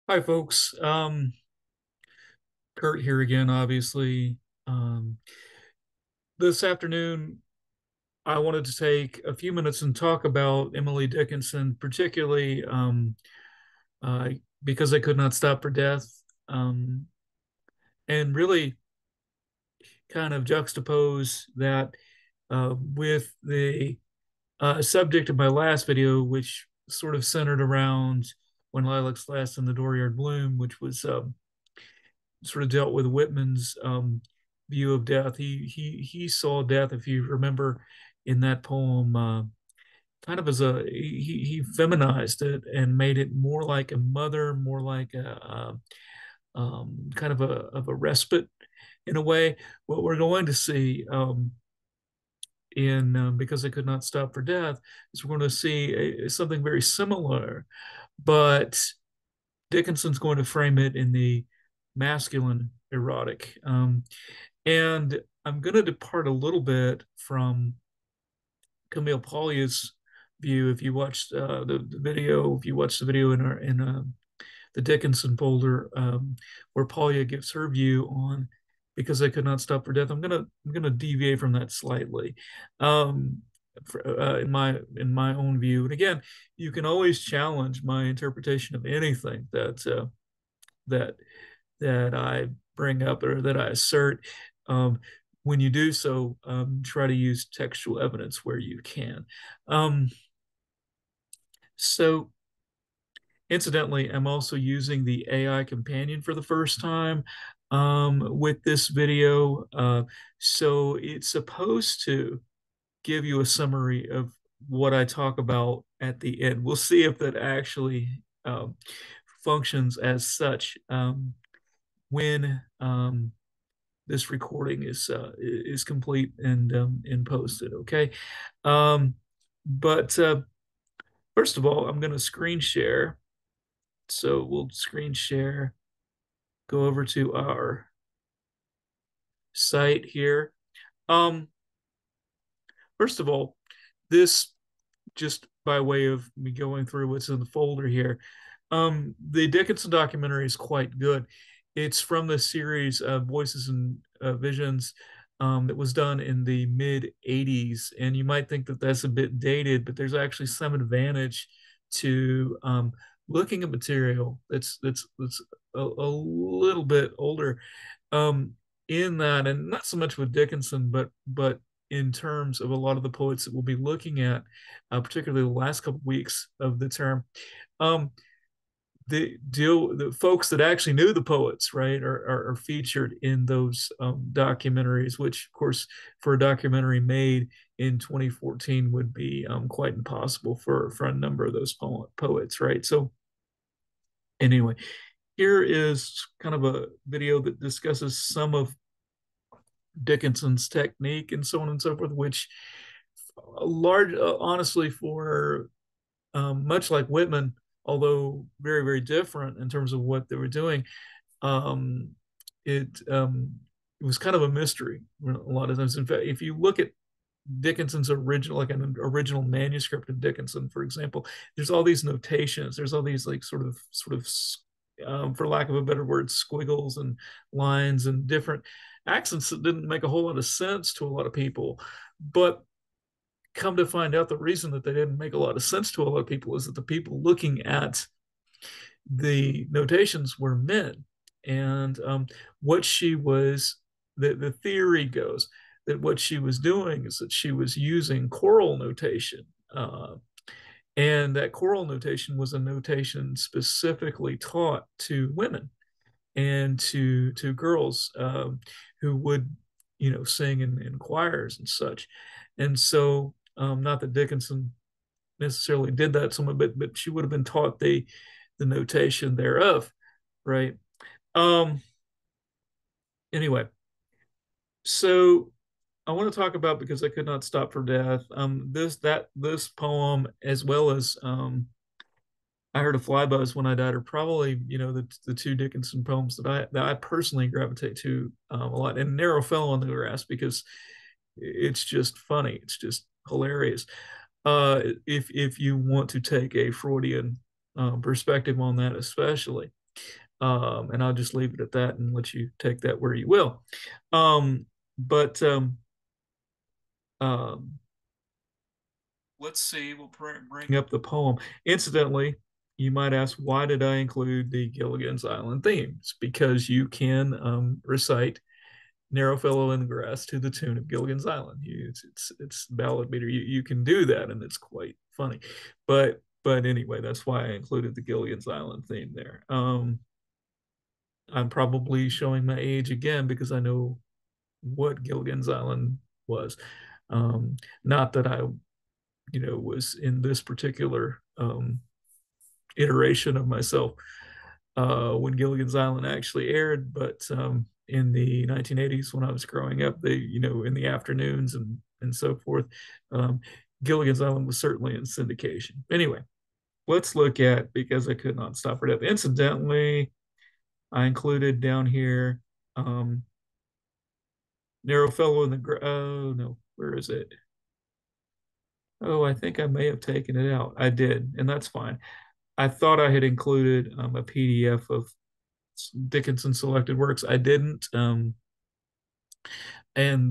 Hi, folks. Curt here again, obviously. Um, this afternoon, I wanted to take a few minutes and talk about Emily Dickinson, particularly uh, because I could not stop her death, um, and really kind of juxtapose that with the subject of my last video, which sort of centered around When Lilacs Last and the Dooryard Bloom, which was sort of dealt with Whitman's view of death. He saw death, if you remember, in that poem, kind of as he feminized it and made it more like a mother, more like a kind of a respite in a way. What we're going to see in Because I Could Not Stop for Death is we're going to see something very similar, but Dickinson's going to frame it in the masculine erotic. And I'm going to depart a little bit from Camille Paglia's view. If you watched the video, if you watched the video in the Dickinson folder, where Paglia gives her view on Because I Could Not Stop for Death, I'm gonna deviate from that slightly. In my own view, and again, you can always challenge my interpretation of anything that that I bring up or that I assert. Um, when you do so, try to use textual evidence where you can. Um, so, incidentally, I'm also using the AI companion for the first time with this video. So, it's supposed to give you a summary of what I talk about at the end. We'll see if that actually functions as such. When this recording is complete and posted. Okay, but first of all, I'm going to screen share. So we'll screen share. Go over to our site here. Um, First of all, this just by way of me going through what's in the folder here. The Dickinson documentary is quite good. It's from the series of Voices and Visions that was done in the mid 80s. And you might think that that's a bit dated, but there's actually some advantage to looking at material that's a little bit older in that, and not so much with Dickinson, but in terms of a lot of the poets that we'll be looking at, particularly the last couple of weeks of the term. Um, the folks that actually knew the poets, right, are featured in those documentaries, which, of course, for a documentary made in 2014 would be quite impossible for a number of those poets, right? So, anyway, here is kind of a video that discusses some of Dickinson's technique and so on and so forth, which large, honestly, for much like Whitman, although very, very different in terms of what they were doing, um, it, it was kind of a mystery a lot of times. In fact, if you look at Dickinson's original, like an original manuscript of Dickinson, for example, there's all these notations. There's all these like for lack of a better word, squiggles and lines and different accents that didn't make a whole lot of sense to a lot of people. But come to find out, the reason that they didn't make a lot of sense to a lot of people is that the people looking at the notations were men. And what she was, the theory goes that what she was doing is that she was using choral notation. And that choral notation was a notation specifically taught to women and to girls who would, sing in choirs and such. And so, not that Dickinson necessarily did that so much, but she would have been taught the notation thereof, right? Um, anyway, so I want to talk about Because I Could Not Stop for Death. This poem, as well as I Heard a Fly Buzz When I Died, are probably the two Dickinson poems that I personally gravitate to a lot. And Narrow fell on the grass because it's just funny. It's just hilarious. If you want to take a Freudian perspective on that, especially. And I'll just leave it at that and let you take that where you will. But um, let's see, we'll bring up the poem. Incidentally, you might ask, why did I include the Gilligan's Island themes? Because you can recite Narrow Fellow in the Grass to the tune of Gilligan's Island. It's ballad meter. You can do that, and it's quite funny. But anyway, that's why I included the Gilligan's Island theme there. I'm probably showing my age again because I know what Gilligan's Island was. Not that I, was in this particular iteration of myself when Gilligan's Island actually aired, but in the 1980s when I was growing up, in the afternoons and so forth, um, Gilligan's Island was certainly in syndication. Anyway, let's look at Because I Could Not Stop Her Death. Incidentally, I included down here um, Narrow Fellow in the oh no, where is it? Oh, I think I may have taken it out. I did, and that's fine. I thought I had included a PDF of Dickinson selected works. I didn't, and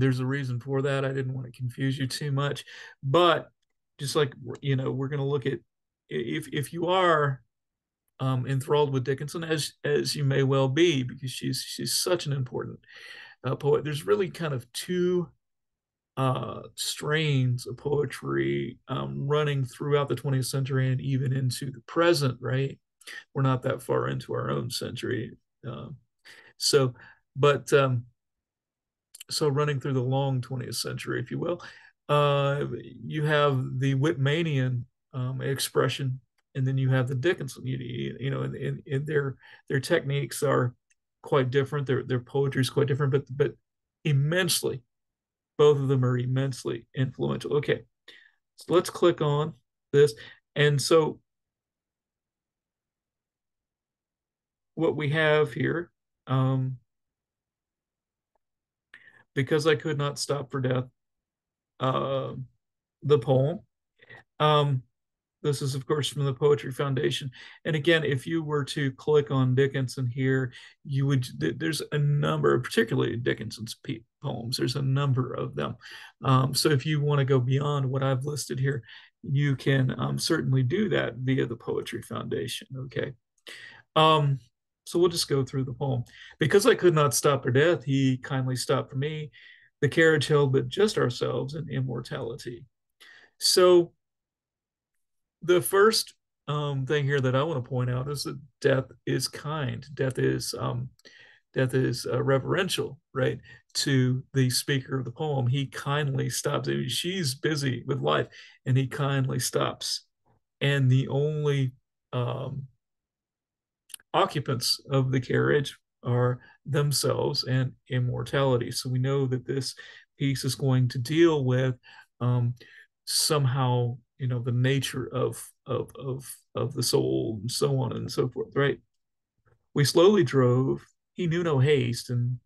there's a reason for that. I didn't want to confuse you too much, but just like we're going to look at if you are enthralled with Dickinson, as you may well be, because she's such an important poet. There's really kind of two strains of poetry running throughout the 20th century and even into the present. Right, we're not that far into our own century, uh, so but so running through the long 20th century, if you will, you have the Whitmanian expression, and then you have the Dickinson. And their techniques are quite different. Their poetry is quite different, but immensely, both of them are immensely influential. Okay, so let's click on this, and so what we have here, um, Because I Could Not Stop for Death, uh, the poem. Um, This is, of course, from the Poetry Foundation. And again, if you were to click on Dickinson here, there's a number, particularly Dickinson's poems, there's a number of them. So if you want to go beyond what I've listed here, you can certainly do that via the Poetry Foundation. Okay. Um, so we'll just go through the poem. Because I could not stop her death, he kindly stopped for me. The carriage held but just ourselves and immortality. So the first thing here that I want to point out is that death is kind. Death is reverential, right, to the speaker of the poem. He kindly stops. I mean, she's busy with life, and he kindly stops. And the only um, occupants of the carriage are themselves and immortality. So we know that this piece is going to deal with somehow, the nature of the soul and so on and so forth, right? We slowly drove. He knew no haste, and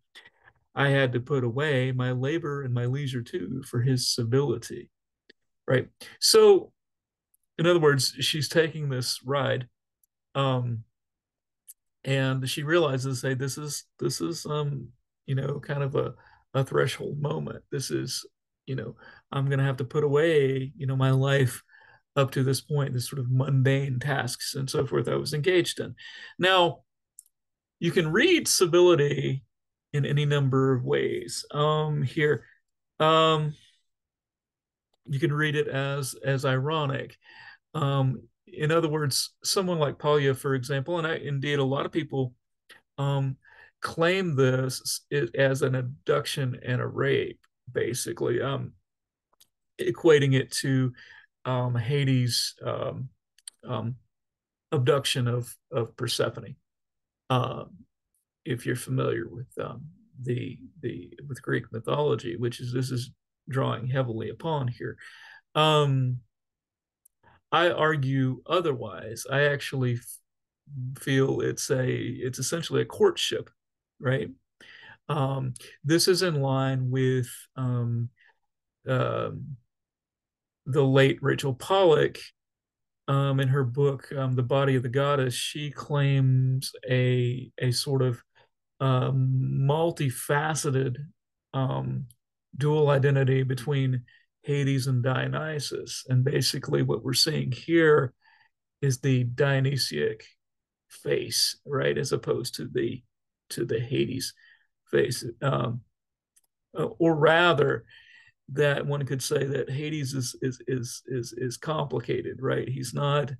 I had to put away my labor and my leisure too for his civility, right? So, in other words, she's taking this ride. Um, and she realizes, hey, this is kind of a threshold moment. This is, I'm gonna have to put away, my life up to this point, this sort of mundane tasks and so forth I was engaged in. Now, you can read civility in any number of ways. Here, um, you can read it as ironic. In other words, someone like Polya, for example, and indeed a lot of people um, claim this as an abduction and a rape, basically, equating it to Hades' um, abduction of Persephone. Uh, if you're familiar with the with Greek mythology, which is this is drawing heavily upon here. Um, I argue otherwise. I actually feel it's essentially a courtship, right? Um, this is in line with um, uh, the late Rachel Pollack in her book, The Body of the Goddess, she claims a sort of multifaceted um, dual identity between Hades and Dionysus. And basically, what we're seeing here is the Dionysiac face, right, as opposed to the Hades face, or rather, that one could say that Hades is complicated, right? He's not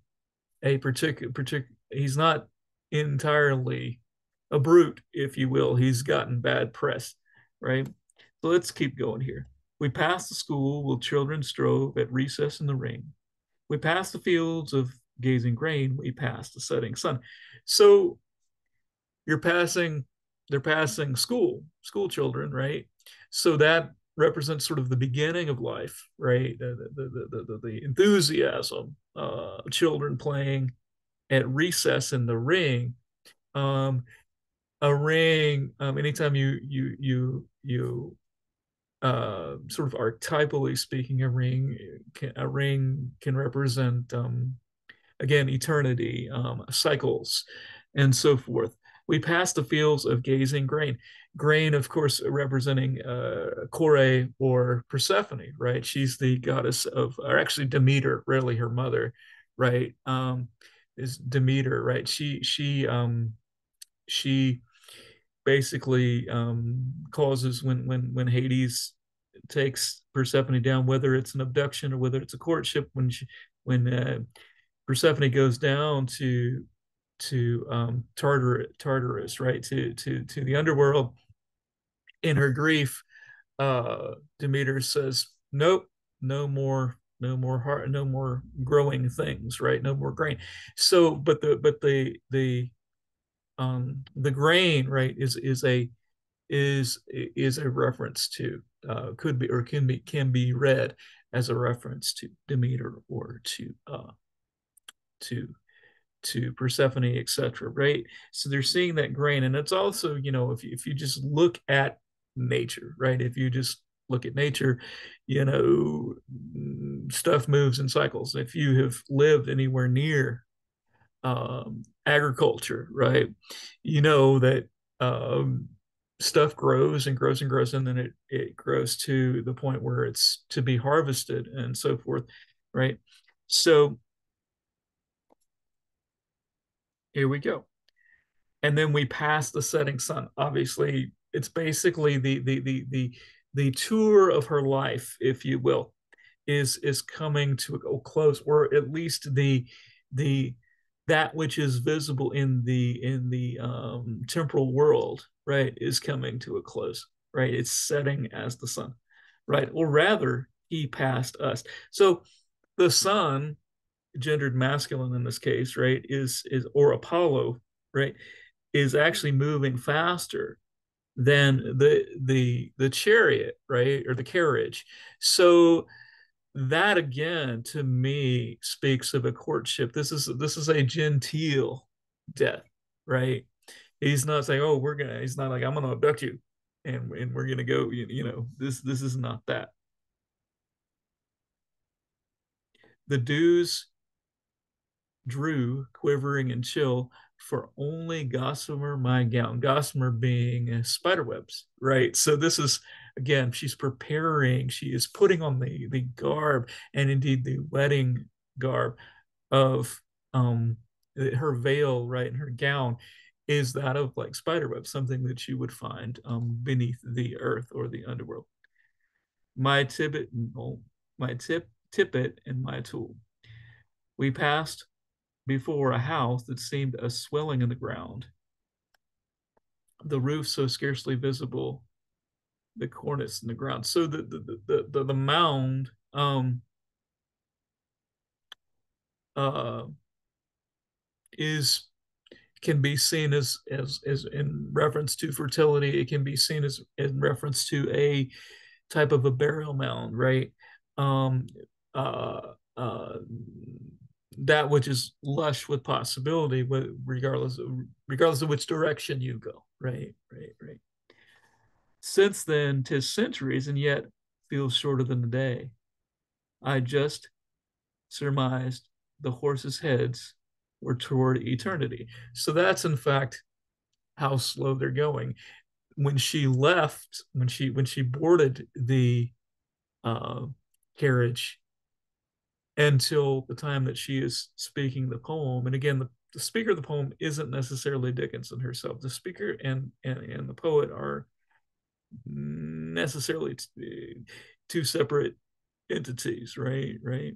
a particular he's not entirely a brute, if you will. He's gotten bad press, right? So let's keep going here. We passed the school where children strove at recess in the ring. We passed the fields of gazing grain. We passed the setting sun. So you're passing, they're passing school children, right? So that represents sort of the beginning of life, right? The enthusiasm, children playing at recess in the ring. Um, a ring, anytime you sort of archetypally speaking, a ring can represent again eternity, cycles, and so forth. We pass the fields of gazing grain. Grain, of course, representing Kore or Persephone, right? She's the goddess of, or actually Demeter, rarely her mother, right? Is Demeter, right? She basically causes when Hades takes Persephone down, whether it's an abduction or whether it's a courtship. When Persephone goes down to Tartarus, right, to the underworld, in her grief, Demeter says, "Nope, no more growing things, right? No more grain." So, the grain, right, is a reference to, could be or can be read as a reference to Demeter or to to Persephone, etc. Right? So they're seeing that grain, and it's also, if you just look at nature, right? If you just look at nature, stuff moves in cycles. If you have lived anywhere near agriculture, right, you know that um, stuff grows and grows and grows, and then it grows to the point where it's to be harvested and so forth, right? So here we go. And then we pass the setting sun. Obviously, it's basically the tour of her life, if you will, is coming to a close, or at least the that which is visible in the temporal world, right, is coming to a close, right? It's setting as the sun, right? Or rather, he passed us. So the sun, gendered masculine in this case, right, is or Apollo, right, is actually moving faster than the chariot, right, or the carriage. So that again to me speaks of a courtship. This is a genteel death, right? He's not saying, oh, he's not like, I'm gonna abduct you and we're gonna go, this is not that. The dews drew, quivering and chill, for only gossamer my gown. Gossamer being spider webs, right? So this is, again, she's preparing, she is putting on the garb, and indeed the wedding garb of her veil, right, and her gown is that of like spider web, something that you would find beneath the earth or the underworld. My tippet, oh, my tippet and my tool. We passed before a house that seemed a swelling in the ground, the roof so scarcely visible, the cornice in the ground. So the mound uh, is can be seen as in reference to fertility. It can be seen as in reference to a type of a burial mound, right? Um, uh, uh, that which is lush with possibility, regardless of which direction you go, right, right, right. Since then, 'tis centuries, and yet feels shorter than the day. I just surmised the horses' heads were toward eternity. So that's in fact how slow they're going. When she left, when she boarded the uh, carriage until the time that she is speaking the poem, and again, the speaker of the poem isn't necessarily Dickinson herself. The speaker and the poet are necessarily two separate entities, right? Right.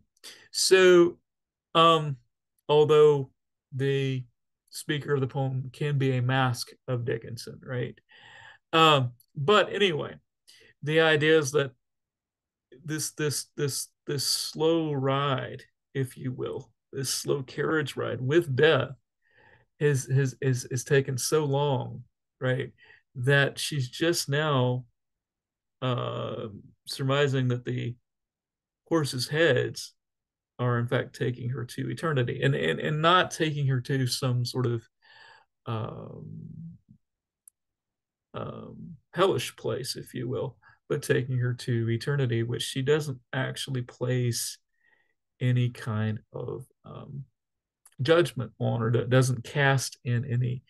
So, um, although the speaker of the poem can be a mask of Dickinson, right? But anyway, the idea is that this slow ride, if you will, this slow carriage ride with death is taken so long, right? That she's just now uh, surmising that the horses' heads are in fact taking her to eternity, and not taking her to some sort of um, hellish place, if you will, but taking her to eternity, which she doesn't actually place any kind of judgment on, or doesn't cast in any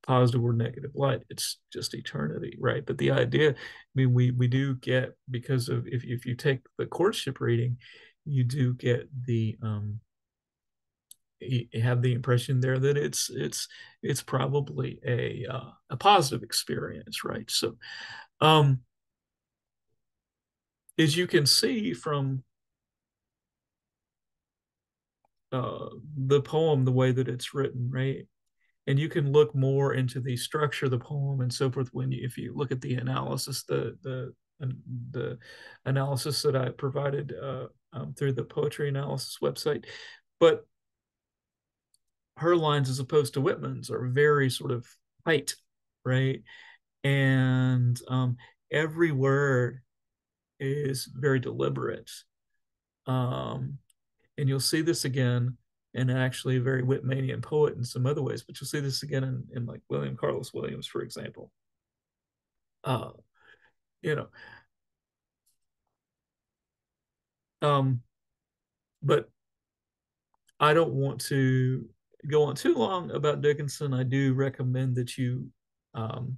positive or negative light. It's just eternity, right? But the idea, I mean, we do get, because of, if you take the courtship reading, you do get the you have the impression there that it's probably a positive experience, right? So, um, as you can see from the poem, the way that it's written, right? And you can look more into the structure of the poem and so forth when if you look at the analysis, the analysis that I provided through the poetry analysis website. But her lines, as opposed to Whitman's, are very sort of tight, right? And every word is very deliberate. Um, and you'll see this again in actually a very Whitmanian poet in some other ways, but you'll see this again in like William Carlos Williams, for example. Uh, you know, um, but I don't want to go on too long about Dickinson. I do recommend that you um,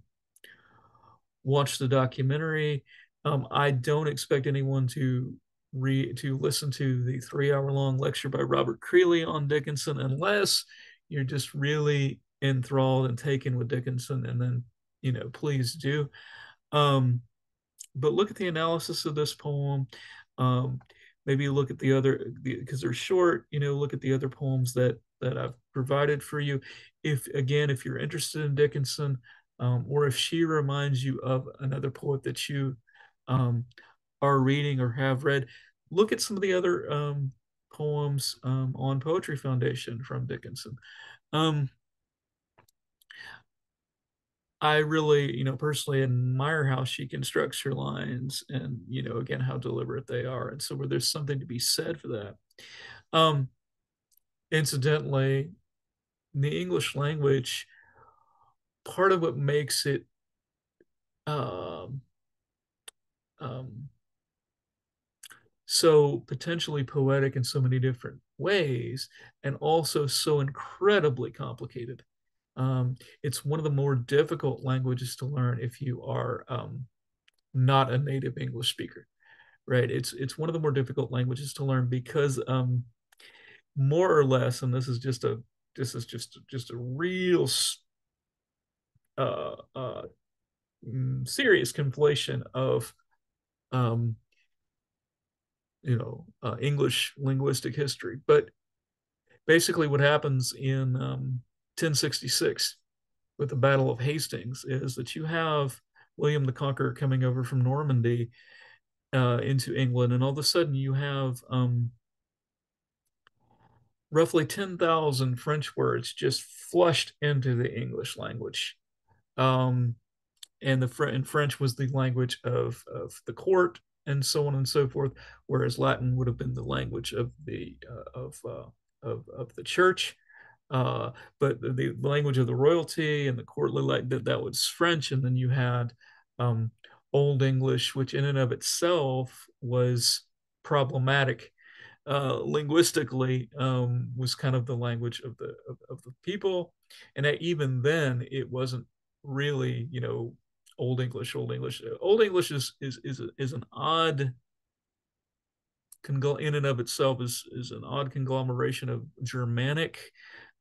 watch the documentary. I don't expect anyone to listen to the 3 hour long lecture by Robert Creeley on Dickinson unless you're just really enthralled and taken with Dickinson, and then please do. Um, but look at the analysis of this poem. Um, Maybe look at the other, because they're short. Look at the other poems that I've provided for you. If you're interested in Dickinson, or if she reminds you of another poet that you um, are reading or have read, look at some of the other poems on Poetry Foundation from Dickinson. Um, I really, personally admire how she constructs her lines, and, again, how deliberate they are. And so where there's something to be said for that. Um, Incidentally, in the English language, part of what makes it um, um, so potentially poetic in so many different ways, and also so incredibly complicated. It's one of the more difficult languages to learn if you are not a native English speaker, right? It's one of the more difficult languages to learn because more or less, and this is just a real uh, uh, serious conflation of um, English linguistic history. But basically, what happens in 1066 with the Battle of Hastings is that you have William the Conqueror coming over from Normandy into England, and all of a sudden you have roughly 10,000 French words just flushed into the English language. Um, and French was the language of the court and so on and so forth, whereas Latin would have been the language of the church. But the language of the royalty and the courtly, like that was French, and then you had um, Old English, which in and of itself was problematic linguistically was kind of the language of of the people, and that even then it wasn't really, you know, Old English. Old English is an odd in and of itself is an odd conglomeration of Germanic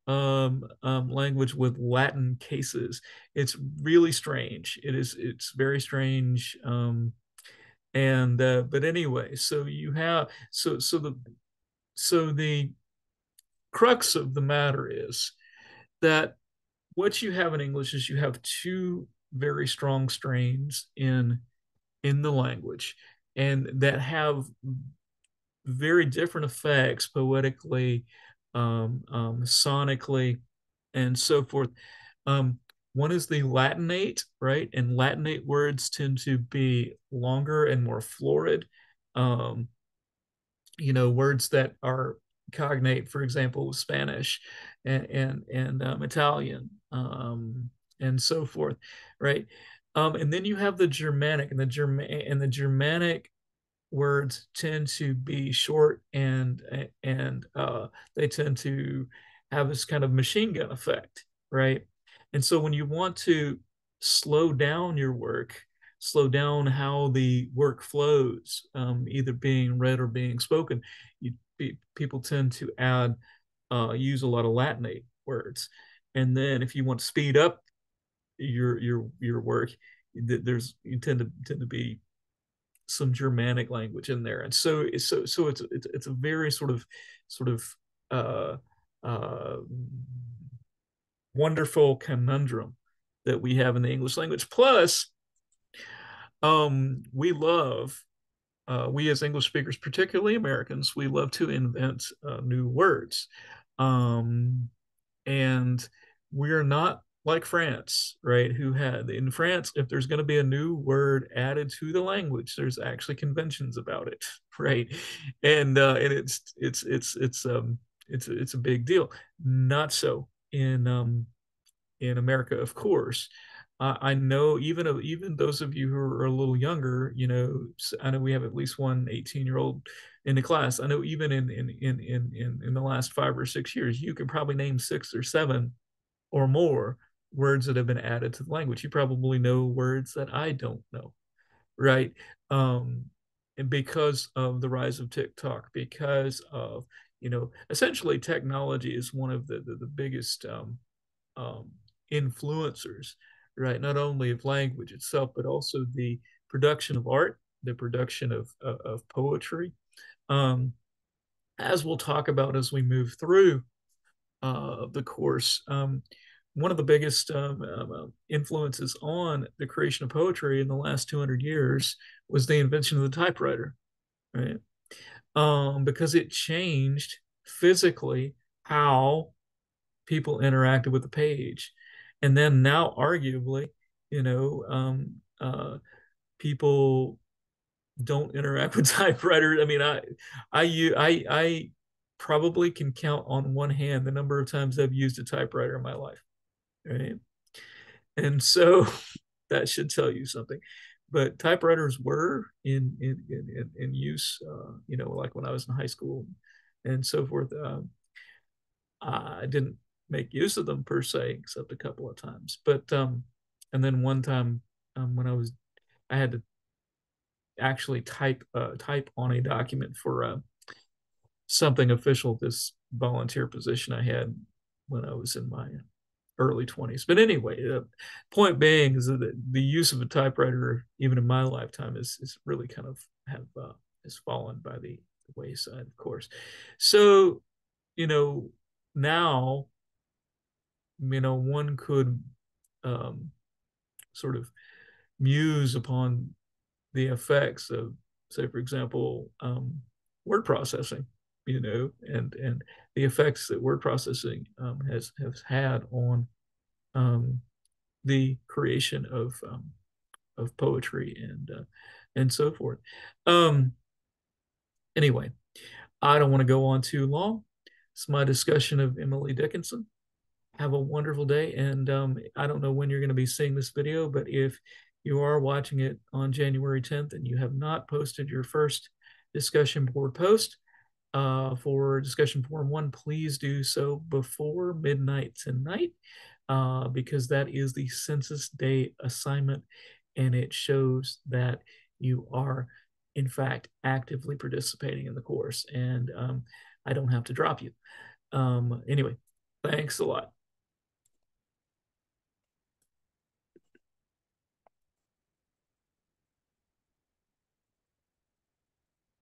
language with Latin cases. It's really strange. It's very strange. And but anyway, so you have so the crux of the matter is that what you have in English is you have two very strong strains in the language, and that have very different effects poetically, sonically, and so forth. Um, One is the Latinate, right? And Latinate words tend to be longer and more florid. Um, you know, words that are cognate, for example, Spanish and Italian, and so forth, right? And then you have the Germanic, and the Germanic words tend to be short and they tend to have this kind of machine gun effect, right? And so when you want to slow down your work, slow down how the work flows, either being read or being spoken, people tend to add use a lot of Latinate words. And then if you want to speed up your work, there's you tend to be some Germanic language in there, and so it's a very sort of uh, uh, wonderful conundrum that we have in the English language. Plus, we love we as English speakers, particularly Americans, we love to invent new words, um, and we're not like France, right? Who had in France, if there's going to be a new word added to the language, there's actually conventions about it, right? And it's a big deal. Not so in America, of course. I know even those of you who are a little younger, you know, I know we have at least one 18-year-old in the class. I know even in the last 5 or 6 years, you can probably name six or seven or more words that have been added to the language. You probably know words that I don't know, right? Um, and because of the rise of TikTok, because of, you know, essentially technology is one of the biggest um, influencers, right? Not only of language itself, but also the production of art, the production of poetry. Um, as we'll talk about as we move through the course, one of the biggest influences on the creation of poetry in the last 200 years was the invention of the typewriter, right? Because it changed physically how people interacted with the page. And then now, arguably, you know, people don't interact with typewriters. I mean, I probably can count on one hand the number of times I've used a typewriter in my life, right? And so that should tell you something. But typewriters were in use, you know, like when I was in high school and so forth. I didn't make use of them per se, except a couple of times. But and then one time when I had to actually type on a document for something official. This volunteer position I had when I was in my early 20s. But anyway, the point being is that the use of a typewriter, even in my lifetime, is really kind of have has fallen by the wayside, of course. So, you know, now, you know, one could um, sort of muse upon the effects of, say, for example, word processing, you know, and the effects that word processing has had on um, the creation of poetry and so forth. Um, anyway, I don't want to go on too long. It's my discussion of Emily Dickinson. Have a wonderful day. And I don't know when you're going to be seeing this video, but if you are watching it on January 10th and you have not posted your first discussion board post, for discussion forum one, please do so before midnight tonight, because that is the census day assignment, and it shows that you are, in fact, actively participating in the course, and I don't have to drop you. Anyway, thanks a lot.